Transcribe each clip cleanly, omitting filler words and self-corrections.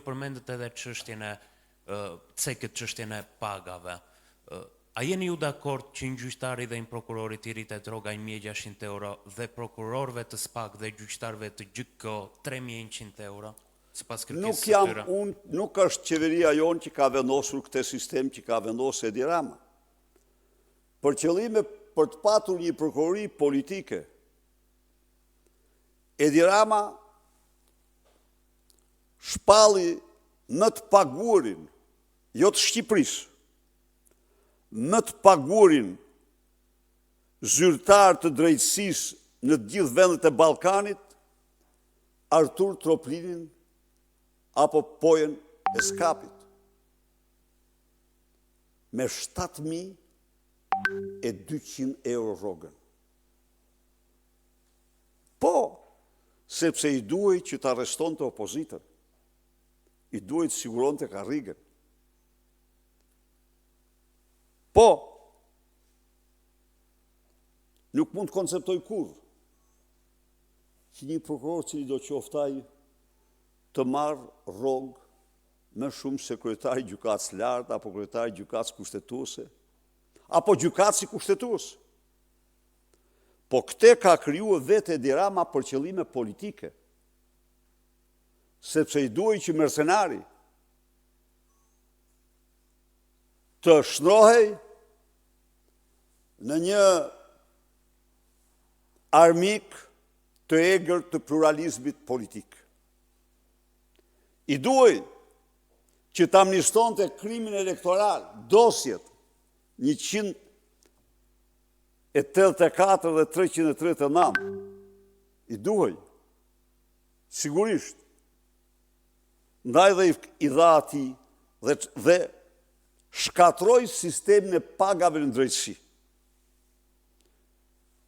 përmendet edhe çështjen e cekët, çështjen e pagave. A jeni ju dakord që një gjyqtari dhe një prokurori të rritet rroga 1.600 euro dhe prokurorëve të SPAK dhe gjyqtarëve të GJK 3.100 euro? Sipas kërkesës së tyre. Nuk është qeveria jonë që ka vendosur këtë sistem që ka vendosur Edi Rama. Për qëllime për të patur një prokurori politike, Edi Rama shpalli në të pagurin, jo të Shqipërisë, në të pagurin zyrtar të drejtësisë në të gjithë vendet e Ballkanit, Artur Troplinin apo Pojen e Skapit, me 7.200 euro rrogën. Po, sepse i duhej që të arreston të opozitën, i duhej të siguron të karrigën. Po, nuk mund të konceptoj kur që një prokuror cili do qoftaj të marrë rrogë më shumë se kryetari gjykatës lartë, apo kryetari gjykatës kushtetuese, apo gjykatësi kushtetues. Po këte ka krijuar vetë Edi Rama për qëllime politike, sepse i duhej që mercenari të shndrohej në një armik të egër të pluralizmit politik. I duhej që të amnistonte krimin elektoral, dosjet 184 dhe 339, i duhej, sigurisht, ndaj dhe i dha ati dhe shkatroj sistemin e pagave në drejtësi.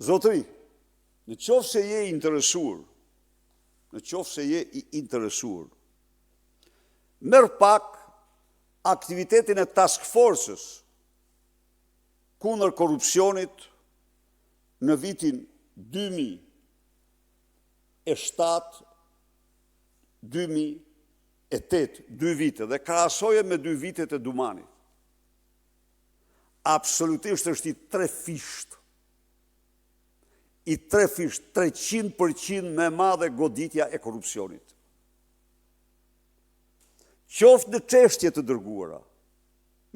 Zotëri, në qoftë se je interesuar, merr pak aktivitetin e task forces kundër korrupsionit në vitin 2007-2008, 2 vite, dhe krahasoje me 2 vitet e Dumanit. Absolutisht është i trefisht. 300% me madhe goditja e korrupsionit. Qoftë në çështje të dërguara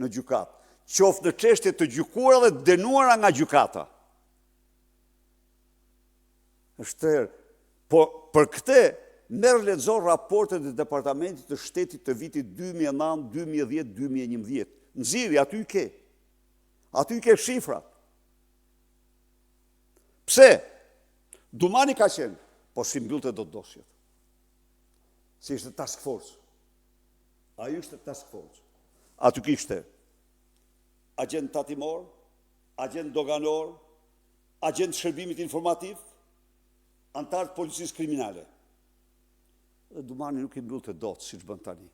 në gjykat, qoftë në çështje të gjykuara dhe dënuara nga gjykata. Po për këtë merr lexo raportet e Departamentit të Shtetit të vitit 2009, 2010, 2011. Nxirri, aty ke. Aty ke shifrat. Pse? Dumani ka qenë, po si mbyllte do të dosjet. Si ishte task force. A ishte task force. Aty kishte agent tatimor, agent doganor, agent shërbimit informativ, antar të policisë kriminale. Dhe Dumani nuk i mbyllte dot, siç bën tani.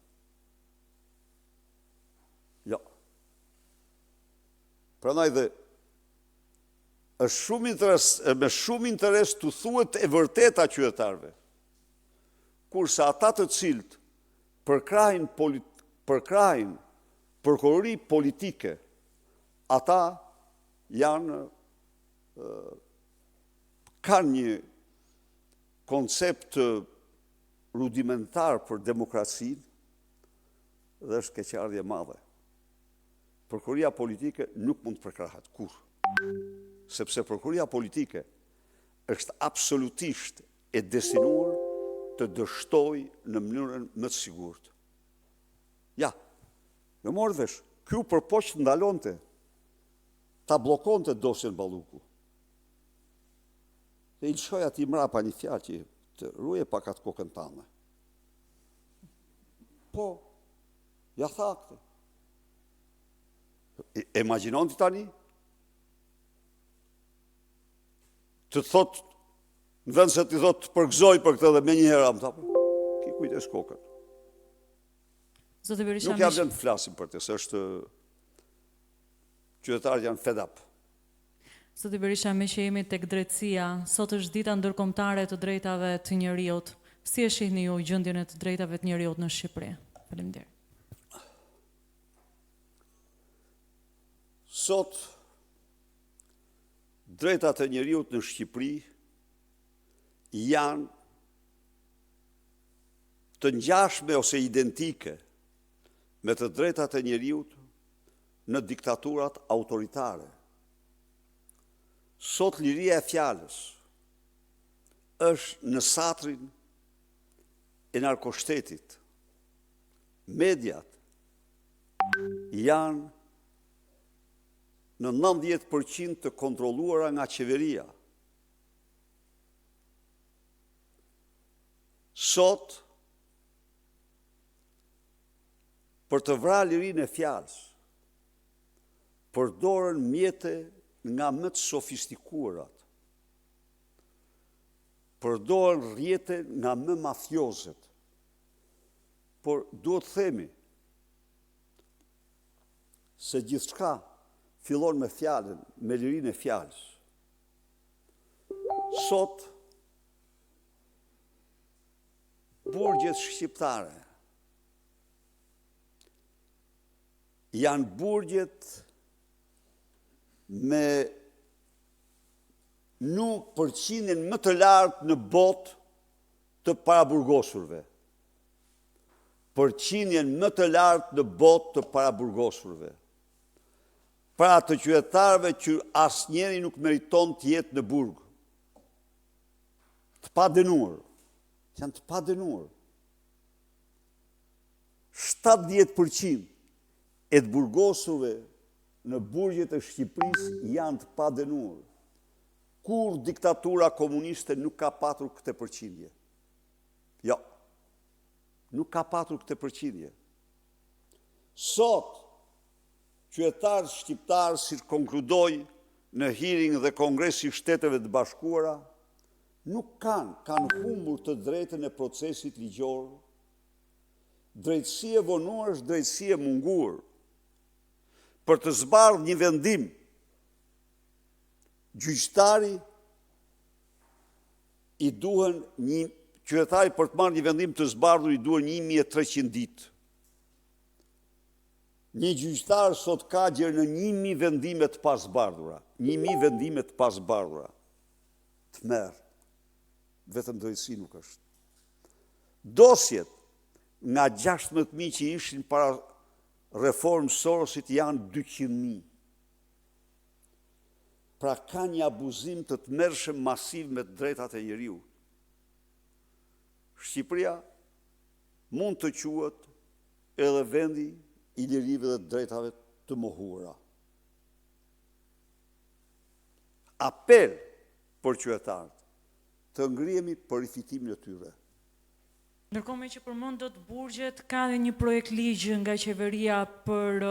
Jo. Prandaj dhe është me shumë interes të thuhet e vërteta qytetarëve, kurse ata të cilët përkrahin prokurori politike, ata kanë një koncept rudimentar për demokracinë dhe është keqardhje madhe. Prokuroria politike nuk mund të përkrahet kur, sepse prokuroria politike është absolutisht e destinuar të dështojë në mënyrën më të sigurt. Ja, në morë vesh, kjo përpoq të ndalonte, ta blokonte dosjen Balluku. Dhe i lëshoj ati mrapa një fjalë që të ruje pak atë kokën tane. Po, ja tha këtë. Imagjinon ti tani? Të thot, në vend se ti thot të përgëzoj për këtë dhe me një herë, më thapë, ki kujtes kokën. Nuk jam vend të flasim për të, se është qytetarët janë fed up. Zoti Berisha, me që jemi tek drejtësia, sot është dita ndërkombëtare të drejtave të njerëzit. Si e shihni ju gjendjen e të drejtave të njerëzit në Shqipëri? Faleminderit. Sot, drejtat e njeriut në Shqipëri janë të ngjashme ose identike me të drejtat e njeriut në diktaturat autoritare. Sot liria e fjalës është në satrin e narkoshtetit. Mediat janë në 90% të kontrolluara nga qeveria. Sot, për të vrarë lirinë e fjalës, përdoren mjete nga më të sofistikuarat, përdoren rrjete nga më mafiozet, por duhet themi se gjithçka fillon me fjalën, me lirinë e fjalës. Sot, burgjet shqiptare janë burgjet me nuk përqindjen më të lartë në botë të paraburgosurve. Përqindjen më të lartë në botë të paraburgosurve. Pra të qytetarëve që asnjëri nuk meriton të jetë në burg. Të padenuar. Janë të padenuar. 70% e të burgosurve në burgjet e Shqipërisë janë të padenuar. Kur diktatura komuniste nuk ka patur këtë përqindje. Jo, nuk ka patur këtë përqindje. Sot, qytetarët shqiptarë, si të konkludoi në hearing dhe Kongresi i Shteteve të Bashkuara, nuk kanë humbur të drejtën e procesit ligjor. Drejtësi e vonuar është drejtësi e munguar. Për të zbardhur një vendim, gjyqtari i duhen qytetari për të marrë një vendim të zbardhur i duhen 1300 ditë. Një gjyqtar sot ka gjerë në 1000 vendime të pazbardhura. 1000 vendime të pazbardhura. Të merë. Vetëm drejtësi nuk është. Dosjet nga 16.000 që ishin para reformës Sorosit janë 200.000. Pra ka një abuzim të tmerrshëm masiv me të drejtat e njeriut. Shqipëria mund të quhet edhe vendi i lirive dhe drejtave të mohuara. Apel për qytetarët të ngrihemi për rifitimin e tyre. Ndërkohë me që përmendët burgjet, ka dhe një projekt ligj nga qeveria për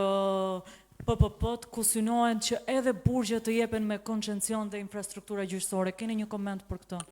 PPP-t, ku synohet që edhe burgjet të jepen me koncesion dhe infrastruktura gjyqësore. Keni një koment për këtë?